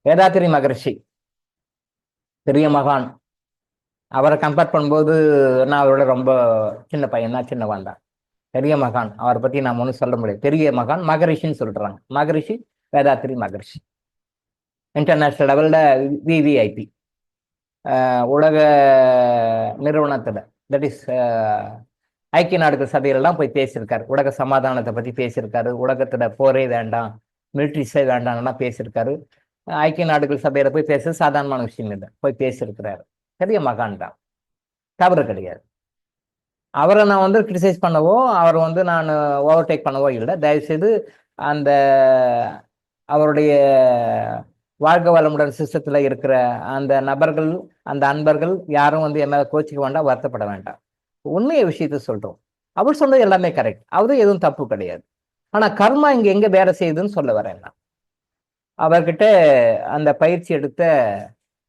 வேதாத்திரி மகரிஷி பெரிய மகான். அவரை கம்பேர் பண்ணும்போது நான் அவரோட ரொம்ப சின்ன பையன் தான், சின்னவன் தான். பெரிய மகான், அவரை பத்தி நாம் ஒன்றும் சொல்ல முடியாது. பெரிய மகான் மகரிஷின்னு சொல்றாங்க. மகரிஷி வேதாத்திரி மகரிஷி. இன்டர்நேஷனல் லெவல்ல விவிஐபி உலக நிறுவனத்துல, தட் இஸ் ஐக்கிய நாடுகள் சபையிலலாம் போய் பேசியிருக்காரு. உலக சமாதானத்தை பத்தி பேசியிருக்காரு. உலகத்துல போரே வேண்டாம், மிலிட்ரிஸே வேண்டாம்லாம் பேசியிருக்காரு. ஐக்கிய நாடுகள் சபையில போய் பேசுறது சாதாரணமான விஷயம் இல்லை, போய் பேசியிருக்கிறாரு. பெரிய மகான் தான், தவறு கிடையாது. அவரை நான் வந்து கிரிட்டிசைஸ் பண்ணவோ, அவர் வந்து நான் ஓவர்டேக் பண்ணவோ இல்லை. தயவுசெய்து அந்த அவருடைய வாழ்க்கை வளமுடன் சிஸ்டத்துல இருக்கிற அந்த நபர்கள், அந்த அன்பர்கள் யாரும் வந்து என் மேல கோச்சிக்க வேண்டாம், வருத்தப்பட வேண்டாம். உண்மைய விஷயத்த சொல்றோம். அவர் சொன்னது எல்லாமே கரெக்ட், அவரு எதுவும் தப்பு கிடையாது. ஆனா கர்மா இங்க எங்க வேலை செய்யுதுன்னு சொல்ல வரேன் நான். அவர்கிட்ட அந்த பயிற்சி எடுத்த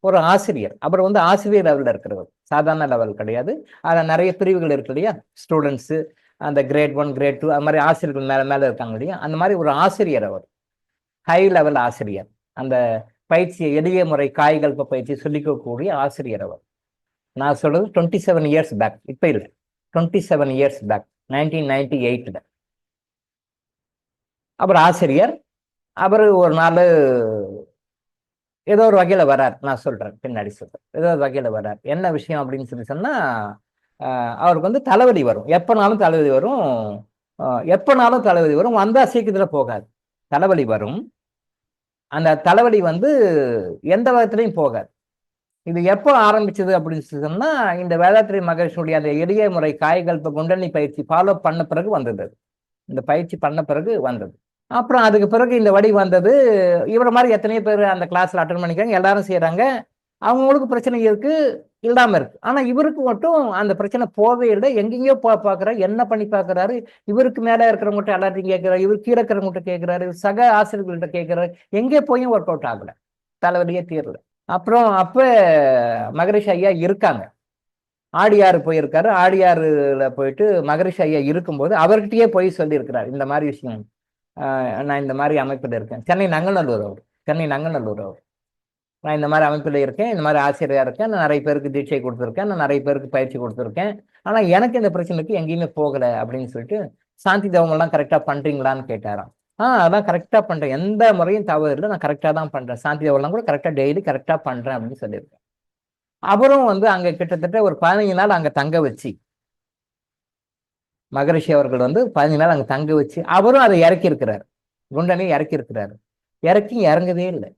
ஒரு ஆசிரியர், அவர் வந்து ஆசிரியர் லெவலில் இருக்கிறவர், சாதாரண லெவல் கிடையாது. அதில் நிறைய பிரிவுகள் இருக்கு இல்லையா, ஸ்டூடெண்ட்ஸு, அந்த கிரேட் 1 கிரேட் 2 அது மாதிரி ஆசிரியர்கள் மேலே மேலே இருக்காங்க இல்லையா, அந்த மாதிரி ஒரு ஆசிரியர் அவர், ஹை லெவல் ஆசிரியர். அந்த பயிற்சியை, எளிய முறை காய்கல்ப பயிற்சி சொல்லிக்கக்கூடிய ஆசிரியர் அவர். நான் சொல்றது 27 இயர்ஸ் பேக், இப்போ இல்லை, 27 இயர்ஸ் பேக், 1998. அவர் ஆசிரியர். அவர் ஒரு நாள் ஏதோ ஒரு வகையில வரார், நான் சொல்றேன் பின்னாடி சொல்றேன். ஏதோ ஒரு வகையில வரார். என்ன விஷயம் அப்படின்னு சொல்லி சொன்னா, அவருக்கு வந்து தலைவலி வரும், எப்பனாலும் தலைவலி வரும், எப்பனாலும் தலைவலி வரும், வந்தா சீக்கிரத்துல போகாது. தலைவலி வரும். அந்த தலைவலி வந்து எந்த விதத்திலையும் போகாது. இது எப்போ ஆரம்பிச்சது அப்படின்னு சொன்னா, இந்த வேதாத்திரி மகரிஷியுடைய அந்த எளிய முறை காய்கல்ப குண்டலினி பயிற்சி ஃபாலோ பண்ண பிறகு வந்தது. இந்த பயிற்சி பண்ண பிறகு வந்தது. அப்புறம் அதுக்கு பிறகு இந்த வழி வந்தது. இவரை மாதிரி எத்தனையோ பேர் அந்த கிளாஸ்ல அட்டன் பண்ணிக்கிறாங்க, எல்லாரும் செய்யறாங்க. அவங்களுக்கு பிரச்சனை இருக்கு, இல்லாம இருக்கு. ஆனா இவருக்கு மட்டும் அந்த பிரச்சனை போவே இல்லை. எங்கெங்கயோ பாக்குறாரு, என்ன பண்ணி பாக்குறாரு. இவருக்கு மேல இருக்கிறவங்ககிட்ட எல்லாத்தையும் கேட்கிறாரு, இவர் கீழே இருக்கிறவங்ககிட்ட கேட்கிறாரு, சக ஆசிரியர்கள்ட்ட கேட்கிறாரு. எங்கே போயும் ஒர்க் அவுட் ஆகல, தலைவலியே தீரல. அப்புறம் அப்ப மகரிஷி ஐயா இருக்காங்க, ஆடியாறு போயிருக்காரு. ஆடியாறுல போயிட்டு மகரிஷி ஐயா இருக்கும்போது அவர்கிட்டயே போய் சொல்லி இருக்கிறார், இந்த மாதிரி விஷயம், நான் இந்த மாதிரி அமைப்பில் இருக்கேன். சென்னை நங்கநல்லூர் அவர், சென்னை நங்கநல்லூர் அவர். நான் இந்த மாதிரி அமைப்பில் இருக்கேன், இந்த மாதிரி ஆசிரியராக இருக்கேன், நான் நிறைய பேருக்கு தீட்சை கொடுத்துருக்கேன், நான் நிறைய பேருக்கு பயிற்சி கொடுத்துருக்கேன். ஆனால் எனக்கு இந்த பிரச்சனைக்கு எங்கேயுமே போகலை அப்படின்னு சொல்லிட்டு, சாந்தி தவங்கள்லாம் கரெக்டாக பண்ணுறீங்களான்னு கேட்டாராம். அதெல்லாம் கரெக்டாக பண்ணுறேன், எந்த முறையும் தவறு இல்லை, நான் கரெக்டாக தான் பண்ணுறேன், சாந்தி தவங்கள்லாம் கூட கரெக்டாக டெய்லி கரெக்டாக பண்ணுறேன் அப்படின்னு சொல்லியிருக்கேன். அவரும் வந்து அங்கே கிட்டத்தட்ட ஒரு 15 நாள் அங்கே தங்க வச்சு, மகரிஷி அவர்கள் வந்து 15 நாள் அங்கே தங்க வச்சு அவரும் அதை இறக்கி இருக்கிறார், குண்டனை இறக்கி இருக்கிறாரு. இறக்கி இறங்கவே இல்லை.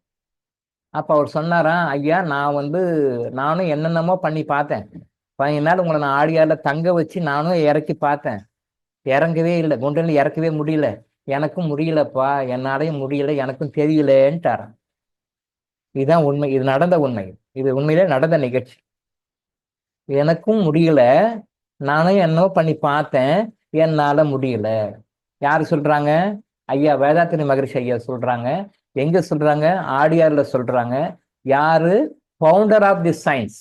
அப்ப அவர் சொன்னாராம், ஐயா நான் வந்து நானும் என்னென்னமோ பண்ணி பார்த்தேன், 15 நாள் உங்களை நான் ஆடியால தங்க வச்சு நானும் இறக்கி பார்த்தேன், இறங்கவே இல்லை, குண்டனை இறக்கவே முடியல, எனக்கும் முடியலப்பா, என்னாலையும் முடியல, எனக்கும் தெரியலன்ட்டாராம். இதுதான் உண்மை, இது நடந்த உண்மை, இது உண்மையிலே நடந்த நிகழ்ச்சி. எனக்கும் முடியல, நானும் என்னவோ பண்ணி பார்த்தேன், என்னால முடியல. யாரு சொல்றாங்க? ஐயா வேதாத்திரி மகரிஷி ஐயா சொல்றாங்க. எங்க சொல்றாங்க? ஆடியார்ல சொல்றாங்க. யாரு? Founder of the science.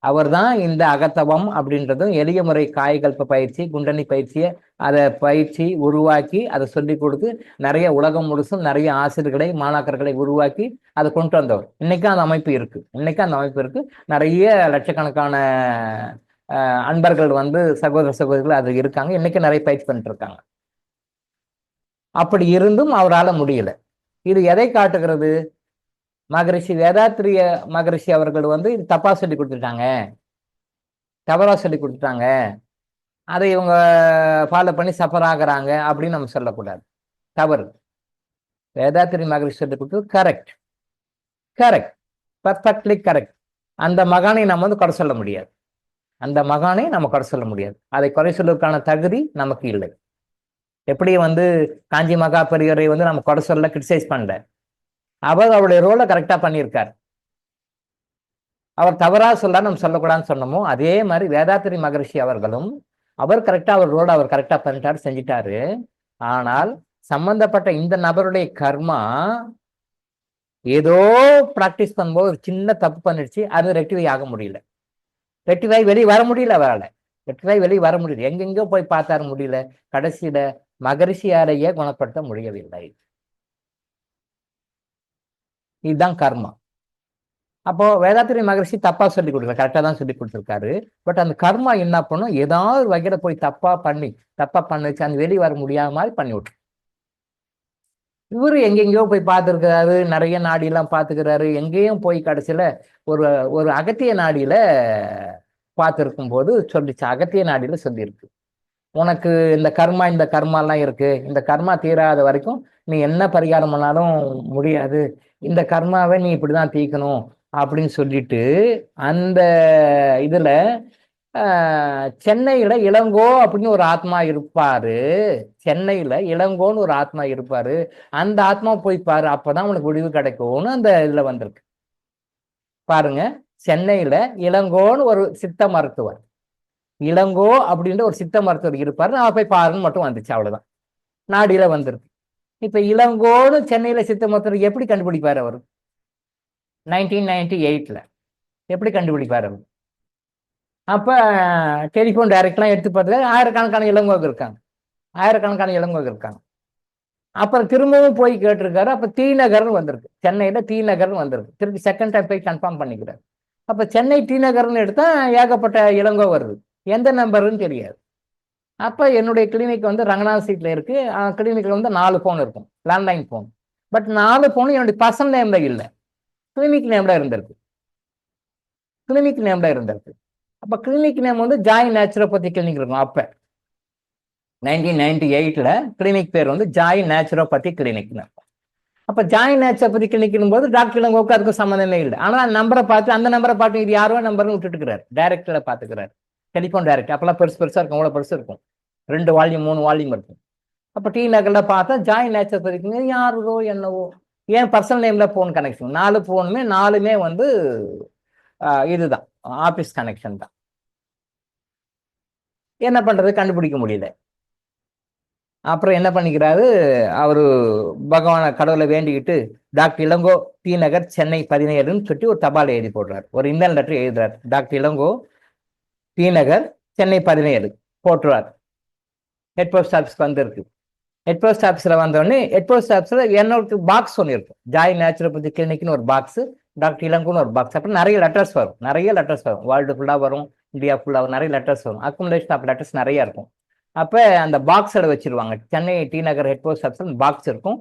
அவர் தான் இந்த அகத்தவம் அப்படின்றதும் எளிய முறை காய்கல்ப பயிற்சி, குண்டனி பயிற்சியை அதை பயிற்சி உருவாக்கி அதை சொல்லி கொடுத்து நிறைய உலகம் முழுசும் நிறைய ஆசிரியர்களை, மாணாக்கர்களை உருவாக்கி அதை கொண்டு வந்தவர். இன்னைக்கும் அந்த அமைப்பு இருக்கு, இன்னைக்கும் அந்த அமைப்பு இருக்கு. நிறைய லட்சக்கணக்கான அன்பர்கள் வந்து சகோதர சகோதரிகள் அது இருக்காங்க, இன்னைக்கு நிறைய பயிற்சி பண்ணிட்டு இருக்காங்க. அப்படி இருந்தும் அவரால் முடியல. இது எதை காட்டுகிறது? மகரிஷி வேதாத்திரிய மகரிஷி அவர்கள் வந்து இது தப்பா சொல்லி கொடுத்துட்டாங்க, தவறா சொல்லி கொடுத்துட்டாங்க, அதை இவங்க ஃபாலோ பண்ணி சஃபர் ஆகுறாங்க அப்படின்னு நம்ம சொல்லக்கூடாது, தவறு. வேதாத்திரி மகரிஷி சொல்லி கொடுத்தது கரெக்ட், கரெக்ட், பர்ஃபெக்ட்லி கரெக்ட். அந்த மகானை நம்ம வந்து குறை சொல்ல முடியாது, அந்த மகானை நம்ம குறை சொல்ல முடியாது. அதை குறை சொல்வதற்கான தகுதி நமக்கு இல்லை. எப்படி வந்து காஞ்சி மகா பெரியவரை வந்து நம்ம குறை சொல்ல, கிரிட்டிசைஸ் பண்ணல, அவர் அவருடைய ரோலை கரெக்டா பண்ணியிருக்கார். அவர் தவறா சொல்ல நம்ம சொல்லக்கூடாதுன்னு சொன்னோமோ அதே மாதிரி வேதாத்திரி மகரிஷி அவர்களும் அவர் கரெக்டா அவர் ரோலை அவர் கரெக்டா பண்ணிட்டாரு, செஞ்சிட்டாரு. ஆனால் சம்பந்தப்பட்ட இந்த நபருடைய கர்மா ஏதோ பிராக்டிஸ் பண்ணும்போது ஒரு சின்ன தப்பு பண்ணிடுச்சு, அது ரெக்டிஃபை ஆக முடியல, ரெக்டிஃபை வெளியே வர முடியல, அவரால் ரெக்டிஃபை வெளியே வர முடியல. எங்கெங்கோ போய் பார்த்தாரு, முடியல. கடைசியில மகரிஷியாலேயே குணப்படுத்த முடியவில்லை. இதுதான் கர்மா. அப்போ வேதாத்திரி மகரிஷி தப்பா சொல்லி கொடுக்கல, கரெக்டா தான் சொல்லி கொடுத்துருக்காரு. பட் அந்த கர்மா என்ன பண்ணும், ஏதாவது ஒரு வகையில போய் தப்பா பண்ணுச்சு, அந்த வெளியே வர முடியாத மாதிரி பண்ணி விட்டு. இவரு எங்கெங்கயோ போய் பார்த்துருக்கிறாரு, நிறைய நாடியெல்லாம் பார்த்துக்கிறாரு, எங்கேயும் போய் கடைசியில ஒரு ஒரு அகத்திய நாடியில பார்த்துருக்கும் போது சொல்லிச்சு, அகத்திய நாடியில சொல்லியிருக்கு, உனக்கு இந்த கர்மாலாம் இருக்கு, இந்த கர்மா தீராத வரைக்கும் நீ என்ன பரிகாரம் பண்ணாலும் முடியாது, இந்த கர்மாவை நீ இப்படிதான் தீக்கணும் அப்படின்னு சொல்லிட்டு அந்த இதுல சென்னையில இளங்கோ அப்படின்னு ஒரு ஆத்மா இருப்பாரு. சென்னையில இளங்கோன்னு ஒரு ஆத்மா இருப்பாரு. அந்த ஆத்மா போய் பாரு, அப்பதான் உனக்கு முடிவு கிடைக்கும்னு அந்த இதுல வந்திருக்கு பாருங்க. சென்னையில இளங்கோன்னு ஒரு சித்த மருத்துவர், இளங்கோ அப்படின்ற ஒரு சித்த மருத்துவர் இருப்பாரு, நான் போய் பாருன்னு மட்டும் வந்துச்சு, அவ்வளவுதான். நாடியில வந்திருக்கு. இப்ப இளங்கோன்னு சென்னையில சித்த மருத்துவர் எப்படி கண்டுபிடிப்பாரு அவர்? 1998 எப்படி கண்டுபிடிப்பாரு அவர்? அப்ப டெலிஃபோன் டைரக்ட்லாம் எடுத்து பார்த்து ஆயிரக்கணக்கான இளங்கோக்கு இருக்காங்க. அப்புறம் திரும்பவும் போய் கேட்டிருக்காரு. அப்ப டி நகர்னு வந்திருக்கு, சென்னையில டி நகர்னு வந்திருக்கு. திருப்பி செகண்ட் டைம் போய் கன்ஃபார்ம் பண்ணிக்கிறாரு. அப்ப சென்னை டி நகர்னு எடுத்தா ஏகப்பட்ட இளங்கோ வருது, எந்த நம்பர்னு தெரியாது. அப்ப என்னுடைய கிளினிக் வந்து ரங்கநாத ஸ்ட்ரீட்ல இருக்கு. கிளினிக்ல வந்து 4 போன் இருக்கும், லேண்ட்லைன் போன். பட் 4 போனும் என்னுடைய பர்சனல் நேம்ல இல்லை, கிளினிக் நேம்ல இருந்திருக்கு. அப்ப கிளினிக் நேம் வந்து ஜாய் நேச்சுரோபதி கிளினிக் இருக்கும். அப்ப 1998 கிளினிக் பேர் வந்து ஜாய் நேச்சுரோபதி கிளினிக்னு. அப்ப ஜாய் நேச்சுரோபதி கிளினிக் போது டாக்டர் இளங்கோவுக்கு அதுக்கும் சம்மந்தமே இல்லை. ஆனா அந்த நம்பரை பார்த்து இது யாரோ நம்பர்னு விட்டுட்டுக்கிறாரு, டைரக்ட்ல பாத்துக்கிறாரு. டெலிஃபோன் டைரக்ட் அப்பெல்லாம் பெருசா இருக்கும், அவ்வளவு பெருசு இருக்கும், 2 வால்யூம் 3 வால்யூம் இருக்கும். அப்ப டி நகர்ல பார்த்தா ஜாய் நேச்சுரோபதி யாரோ என்னவோ, ஏன் பர்சனல் நேம்ல போன் கனெக்ஷன், 4 போனுமே 4மே வந்து இதுதான் ஆபீஸ் கனெக்ஷன் தான். என்ன பண்றது, கண்டுபிடிக்க முடியல. அப்புறம் என்ன பண்ணிக்கிறாரு அவரு, பகவான கடவுளை வேண்டிக்கிட்டு டாக்டர் இளங்கோ டி நகர் சென்னை 17ன்னு சொல்லி ஒரு தபால் எழுதி போடுறாரு, ஒரு இமெயில் லெட்டர் எழுதுறாரு. Doctor Ilango D Nagar Chennai 17 போட்டுருவார். Head post ஆஃபீஸ்க்கு வந்திருக்கு. ஹெட் போஸ்ட் ஆஃபீஸ்ல வந்தோடனே ஹெட் போஸ்ட் ஆஃபீஸ்ல என்னோட பாக்ஸ் ஒன்று இருக்கும், ஜாய் நேச்சுரோபதி கிளினிக்னு ஒரு பாக்ஸ், டாக்டர் இளங்கோன்னு ஒரு பாக்ஸ். அப்புறம் நிறைய லெட்டர்ஸ் வரும், வேர்ல்டு ஃபுல்லா வரும், இந்தியா ஃபுல்லா நிறைய லெட்டர்ஸ் வரும், அக்குமுலேஷன் ஆஃப் லெட்டர்ஸ் நிறைய இருக்கும். அப்ப அந்த பாக்ஸோட வச்சிருவாங்க, சென்னை டி நகர் ஹெட் போஸ்ட் ஆஃபீஸ்ல பாக்ஸ் இருக்கும்,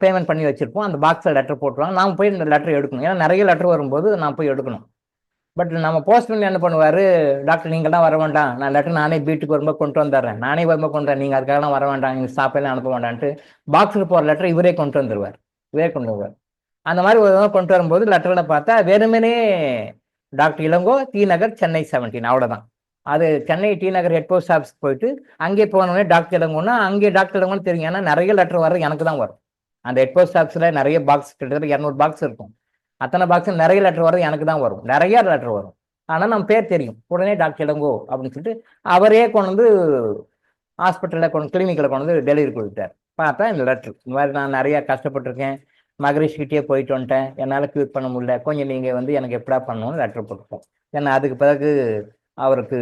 பேமெண்ட் பண்ணி வச்சிருப்போம். அந்த பாக்ஸ்ல லெட்டர் போட்டுருவாங்க, நாம போய் இந்த லெட்டர் எடுக்கணும், ஏன்னா நிறைய லெட்டர் வரும்போது நான் போய் எடுக்கணும். பட் நம்ம போஸ்ட் பண்ணி என்ன பண்ணுவாரு, டாக்டர் நீங்கள்லாம் வர வேண்டாம், நான் லெட்டர் நானே வீட்டுக்கு வரும்போது கொண்டு வந்துடுறேன், நீங்க அதுக்காகலாம் வர வேண்டாம், நீங்க ஸ்டாஃபெல்லாம் அனுப்ப வேண்டான்ட்டு பாக்ஸில் போகிற லெட்டர் இவரே கொண்டு வந்துருவார். அந்த மாதிரி ஒரு கொண்டு வரும்போது லெட்டர்ல பார்த்தா வெறுமனே டாக்டர் இளங்கோ டி நகர் சென்னை 17, அவ்வளவுதான். அது சென்னை டி நகர் ஹெட் போஸ்ட் ஆஃபீஸ் போயிட்டு அங்கே போனோடனே டாக்டர் இளங்கோன்னா அங்கே டாக்டர் இளங்கோன்னு தெரியும், ஏன்னா நிறைய லெட்டர் வர்றது எனக்கு தான் வரும். அந்த ஹெட் போஸ்ட் ஆஃபீஸ்ல நிறைய பாக்ஸ், கிட்டத்தட்ட 200 பாக்ஸ் இருக்கும். அத்தனை பாக்ஸ் நிறைய லெட்டர் வர்றது எனக்கு தான் வரும், நிறைய லெட்டர் வரும். ஆனால் நம்ம பேர் தெரியும், உடனே டாக்டர் இளங்கோ அப்படின்னு சொல்லிட்டு அவரே கொண்டு வந்து ஹாஸ்பிட்டலில் கிளினிக்கில் கொண்டு வந்து டெலிவரி கொடுத்தார். பார்த்தா இந்த லெட்டர், இந்த மாதிரி நான் நிறைய கஷ்டப்பட்டிருக்கேன், மகரிஷ்கிட்டே போயிட்டு வந்துட்டேன், என்னால் க்யூர் பண்ண முடியல, கொஞ்சம் நீங்கள் வந்து எனக்கு எப்படா பண்ணணும்னு லெட்டர் போட்டுப்போம். ஏன்னா அதுக்கு பிறகு அவருக்கு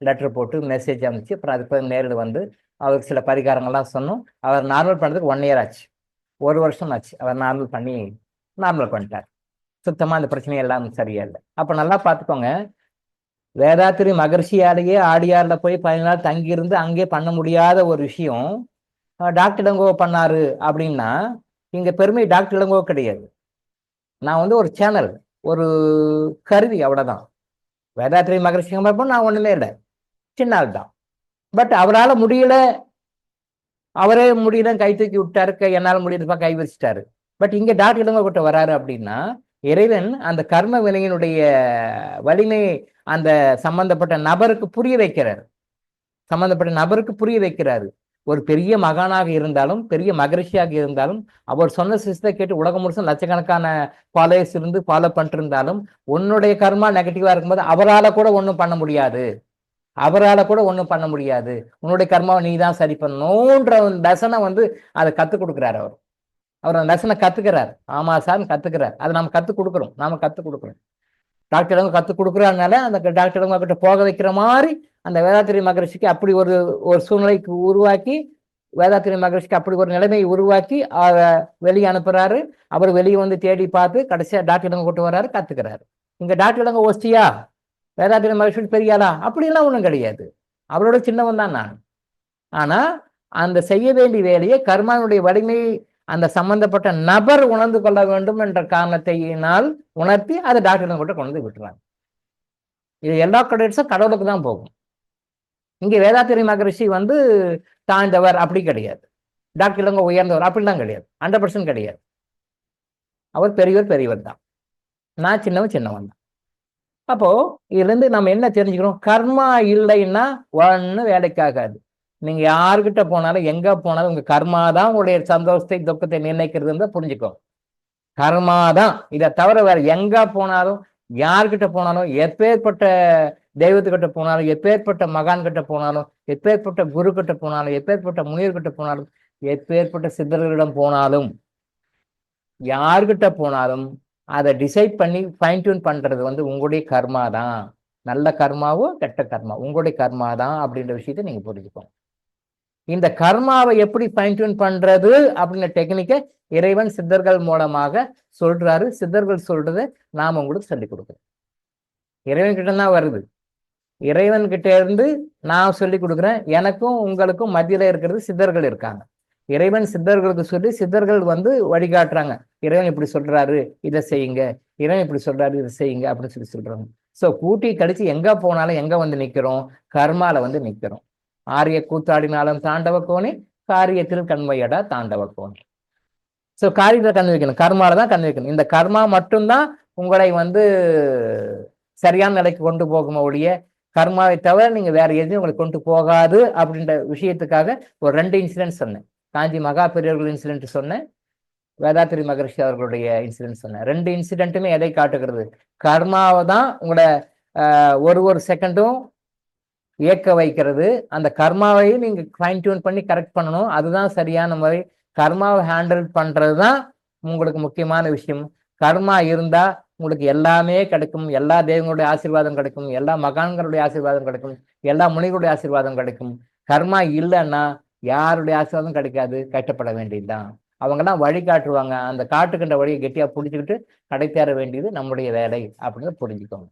லெட்டர் போட்டு மெசேஜ் அனுப்பிச்சு, அப்புறம் அதுக்கு பிறகு நேரில் வந்து அவருக்கு சில பரிகாரங்கள்லாம் சொன்னோம். அவர் நார்மல் பண்ணுறதுக்கு 1 இயர் ஆச்சு, 1 வருஷம் ஆச்சு. அவர் நார்மல் பண்ணிட்டார். சுத்தமா அந்த பிரச்சனை எல்லாம் சரியா இல்லை. அப்ப நல்லா பார்த்துக்கோங்க, வேதாத்திரி மகர்ஷியாலேயே ஆடியார்ல போய் 15 நாள் தங்கியிருந்து அங்கே பண்ண முடியாத ஒரு விஷயம் டாக்டர் இளங்கோ பண்ணாரு அப்படின்னா, இங்க பெருமை டாக்டர் இளங்கோ கிடையாது. நான் வந்து ஒரு சேனல், ஒரு கருவி, அவ்வளவுதான். வேதாத்திரி மகர்ஷி நான் ஒண்ணுமே இல்லை, சின்ன ஆள் தான். பட் அவரால் முடியல, அவரே முடியல, கை தூக்கி விட்டாரு, என்னால் முடியலப்பா கை வச்சுட்டாரு. பட் இங்க டாக்டர் இளங்கோ கிட்ட வராரு அப்படின்னா, இறைவன் அந்த கர்ம வினையினுடைய வலிமை அந்த சம்பந்தப்பட்ட நபருக்கு புரிய வைக்கிறாரு. ஒரு பெரிய மகானாக இருந்தாலும், பெரிய மகரிஷியாக இருந்தாலும், அவர் சொன்ன சிஸ்டத்தை கேட்டு உலகம் முழுசும் லட்சக்கணக்கான ஃபாலோவர்ஸ் இருந்து ஃபாலோ பண்ணிட்டு இருந்தாலும், உன்னுடைய கர்மா நெகட்டிவா இருக்கும்போது அவரால் கூட ஒன்றும் பண்ண முடியாது, உன்னுடைய கர்மாவை நீ தான் சரி பண்ணணுன்ற லெசனை வந்து அதை கற்றுக் கொடுக்குறாரு. அவர் அந்த லெசனை கத்துக்கிறார். ஆமா சார் கத்துக்கிறார், அதை நம்ம கற்றுக் கொடுக்குறோம். டாக்டர் இளங்கோ கற்றுக் கொடுக்குறதுனால அந்த டாக்டர் இளங்கோ கிட்ட போக வைக்கிற மாதிரி அந்த வேதாத்திரி மகரிஷிக்கு அப்படி ஒரு சூழ்நிலைக்கு உருவாக்கி வேதாத்திரி மகரிஷிக்கு அப்படி ஒரு நிலைமையை உருவாக்கி வெளியே அனுப்புறாரு. அவர் வெளியே வந்து தேடி பார்த்து கடைசியா டாக்டர் இளங்க கூட்டு வர்றாரு, கத்துக்கிறாரு. இங்க டாக்டர் இளங்க ஒஸ்தியா, வேதாத்திரி மகரிஷி பெரியாளா அப்படிலாம் ஒண்ணும் கிடையாது. அவரோட சின்னவன் தான் நான். ஆனா அந்த செய்ய வேண்டிய வேலையை கர்மாவுடைய வலிமையை அந்த சம்பந்தப்பட்ட நபர் உணர்ந்து கொள்ள வேண்டும் என்ற காரணத்தினால் உணர்த்தி அதை டாக்டர் இளங்க கொண்டு வந்து விட்டுறாங்க. இது எல்லா கிரெடிட்ஸும் கடவுளுக்கு தான் போகும். இங்க வேதாத்திரி மகரிஷி வந்து தாழ்ந்தவர் அப்படி கிடையாது. டாக்டர் இளங்க உயர்ந்தவர் அப்படிலாம் கிடையாது. 100% கிடையாது. அவர் பெரியவர் தான். நான் சின்னவன் தான். அப்போ இதுல இருந்து நம்ம என்ன தெரிஞ்சுக்கிறோம்? கர்மா இல்லைன்னா ஒன்னும் வேலைக்காகாது. நீங்க யாருக்கிட்ட போனாலும் எங்க போனாலும் உங்க கர்மா தான் உங்களுடைய சந்தோஷத்தை துக்கத்தை நிர்ணயிக்கிறது புரிஞ்சுக்கோ. கர்மா தான். இதை தவிர வேற எங்க போனாலும் யார்கிட்ட போனாலும் எப்பேற்பட்ட தெய்வத்துக்கிட்ட போனாலும் எப்பேற்பட்ட மகான் கிட்ட போனாலும் எப்பேற்பட்ட குரு கிட்ட போனாலும் எப்பேற்பட்ட முனிவர்கிட்ட போனாலும் எப்பேற்பட்ட சித்தர்களிடம் போனாலும் யார்கிட்ட போனாலும் அதை டிசைட் பண்ணி ஃபைன் டியூன் பண்றது உங்களுடைய கர்மா தான். நல்ல கர்மாவோ கெட்ட கர்மா உங்களுடைய கர்மா தான் அப்படின்ற விஷயத்தை நீங்க புரிஞ்சுக்கோங்க. இந்த கர்மாவை எப்படி ஃபைன் டியூன் பண்றது அப்படின்ற டெக்னிக்கை இறைவன் சித்தர்கள் மூலமாக சொல்றாரு. சித்தர்கள் சொல்றதை நாம உங்களுக்கு சொல்லிக் கொடுக்குறோம். இறைவன் கிட்ட தான் வருது. இறைவன் கிட்ட இருந்து நான் சொல்லி கொடுக்குறேன். எனக்கும் உங்களுக்கும் மத்தியில இருக்கிறது சித்தர்கள் இருக்காங்க. இறைவன் சித்தர்களுக்கு சொல்லி சித்தர்கள் வழிகாட்டுறாங்க. இறைவன் இப்படி சொல்றாரு, இதை செய்யுங்க. இறைவன் இப்படி சொல்றாரு, இதை செய்யுங்க அப்படின்னு சொல்லி சொல்றாங்க. ஸோ கூட்டி கழிச்சு எங்க போனாலும் எங்க நிக்கிறோம்? கர்மால நிக்கிறோம். ஆரிய கூத்தாடினாலும் தாண்டவ கோணி, காரியத்தில் கண்மையடா தாண்டவ கோணி. ஸோ காரியத்தை கண் வைக்கணும், கர்மால தான் கண் வைக்கணும். இந்த கர்மா மட்டும்தான் உங்களை சரியான நிலைக்கு கொண்டு போகும் ஒழிய கர்மாவை தவிர நீங்க வேற எதுவும் உங்களை கொண்டு போகாது அப்படின்ற விஷயத்துக்காக ஒரு 2 இன்சிடென்ட் சொன்னேன். காஞ்சி மகா பெரியவர்கள் இன்சிடென்ட் சொன்னேன், வேதாத்திரி மகரிஷி அவர்களுடைய இன்சிடென்ட் சொன்னேன். 2 இன்சிடென்ட்டுமே எதை காட்டுகிறது? கர்மாவை தான் உங்களை ஒரு செகண்டும் இயக்க வைக்கிறது. அந்த கர்மாவையும் நீங்க ஃபைன் டியூன் பண்ணி கரெக்ட் பண்ணணும். அதுதான் சரியான முறை. கர்மாவை ஹேண்டில் பண்றது தான் உங்களுக்கு முக்கியமான விஷயம். கர்மா இருந்தா உங்களுக்கு எல்லாமே கிடைக்கும். எல்லா தெய்வங்களுடைய ஆசீர்வாதம் கிடைக்கும், எல்லா மகான்களுடைய ஆசீர்வாதம் கிடைக்கும், எல்லா முனிகளுடைய ஆசீர்வாதம் கிடைக்கும். கர்மா இல்லைன்னா யாருடைய ஆசீர்வாதம் கிடைக்காது, கஷ்டப்பட வேண்டியதுதான். அவங்கெல்லாம் வழி காட்டுவாங்க. அந்த காட்டுக்கின்ற வழியை கெட்டியா பிடிச்சிக்கிட்டு கடை தேர வேண்டியது நம்முடைய வேலை அப்படின்னு புரிஞ்சுக்கோங்க.